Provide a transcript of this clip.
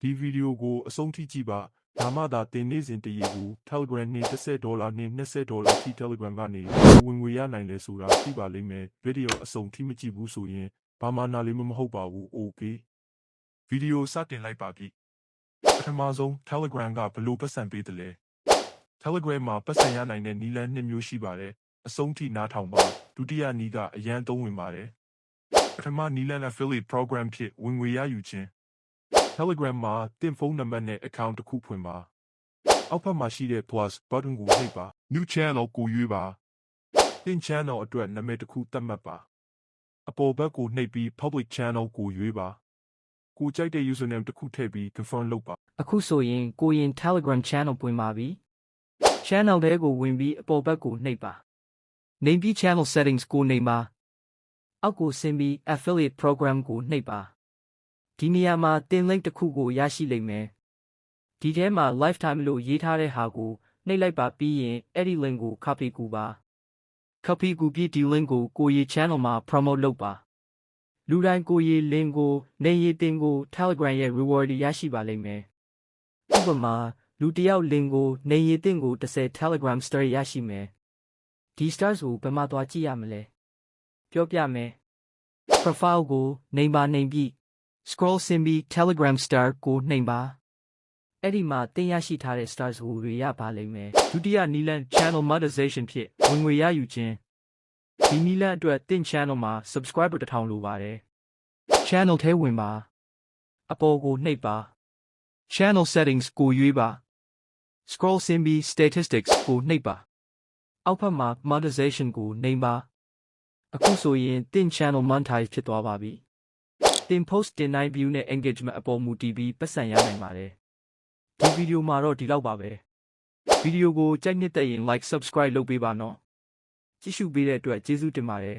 ဒီဗီဒီယိုကိုအဆုံးထိကြည့်ပါဒါမှသာတင်နေစဉ်တရေကို Telegram နဲ့$10နဲ့$20ထိ Telegram ကနေဝင်ငွေရနိုင်လဲဆိုတာသိပါလိမ့်မယ်ဗီဒီယိုအဆုံးထိမကြည့်ဘူးဆိုရင်ဘာမှနားလည်မဟုတ်ပါဘူး Okay ဗီဒီယိုစတင်လိုက်ပါပြီပထမဆုံး Telegram ကဘလို့ပတ်စံပေးတယ်လဲ Telegram မှာပတ်စံရနိုင်တဲ့နည်းလမ်း2မျိုးရှိပါတယ်အဆုံးထိနားထောင်ပါဒုတိယနည်းကအရန်သုံးဝင်ပါတယ်ပထမနည်းလမ်း Affiliate Program ဖြစ်ဝင်ငွေရယူခြင်း Telegram မှာတင်ဖုန်းနံပါတ်နဲ့ account တစ်ခုဖွင့်ပါအောက်ဘက်မှာရှိတဲ့ plus button ကိုနှိပ်ပါ New Channel ကိုရွေးပါတင် channel အတွက်နာမည်တစ်ခုသတ်မှတ်ပါအပေါ်ဘက်ကိုနှိပ်ပြီး Public Channel ကိုရွေးပါကိုကြိုက်တဲ့ username တစ်ခုထည့်ပြီး confirm လုပ်ပါအခုဆိုရင်ကိုရင် Telegram Channel ပွင့်ပါပြီ Channel ထဲကိုဝင်ပြီးအပေါ်ဘက်ကိုနှိပ်ပါနေပြီး Channel Settings ကိုနှိပ်ပါအောက်ကိုဆင်းပြီး Affiliate Program ကိုနှိပ်ပါဒီနေရာမှာတင် link တစ်ခုကိုရရှိလိမ့်မယ်ဒီထဲမှာ lifetime လို့ရေးထားတဲ့ဟာကိုနှိပ်လိုက်ပါပြီးရင်အဲ့ဒီ link ကို copy ကူပါ copy ကူပြီးဒီ link ကိုကိုရီ channel မှာ promote လုပ်ပါလူတိုင်းကိုရီ link ကိုနေရီတင်ကို Telegram ရဲ့ reward ရရှိပါလိမ့်မယ်ဥပမာလူတစ်ယောက် link ကိုနေရီတင်ကို10 Telegram star ရရှိမယ်ဒီ stars ကိုဘယ်မှာသွားကြည့်ရမလဲပြောပြမယ် profile ကိုနှိမ်ပါနှိမ်ပြီး scroll ဆင်းပြီး Telegram star ကိုနှိမ်ပါအဲ့ဒီမှာတင်ရရှိထားတဲ့ stars ကိုတွေရပါလိမ့်မယ်ဒုတိယနည်းလမ်း channel monetization ဖြစ်ဝင်ငွေရယူခြင်းဒီနည်းလမ်းအတွက်တင် channel မှာ subscriber 1000လိုပါတယ် channel ထဲဝင်ပါအပေါ်ကိုနှိပ်ပါ channel settings ကိုရွေးပါ scroll ဆင်းပြီး statistics ကိုနှိပ်ပါအောက်ဘက်မှာ monetization ကိုနှိမ်ပါအခုဆိုရင်တင် channel monetize ဖြစ်သွားပါပြီတင် post တင်နိုင် view နဲ့ engagement အပေါ်မူတည်ပြီးပတ်စံရနိုင်ပါတယ်ဒီဗီဒီယိုမှာတော့ဒီလောက်ပါပဲဗီဒီယိုကိုကြိုက်နှစ်သက်ရင် like subscribe လုပ်ပေးပါနော်ကြည့်ရှုပေးတဲ့အတွက်ကျေးဇူးတင်ပါတယ်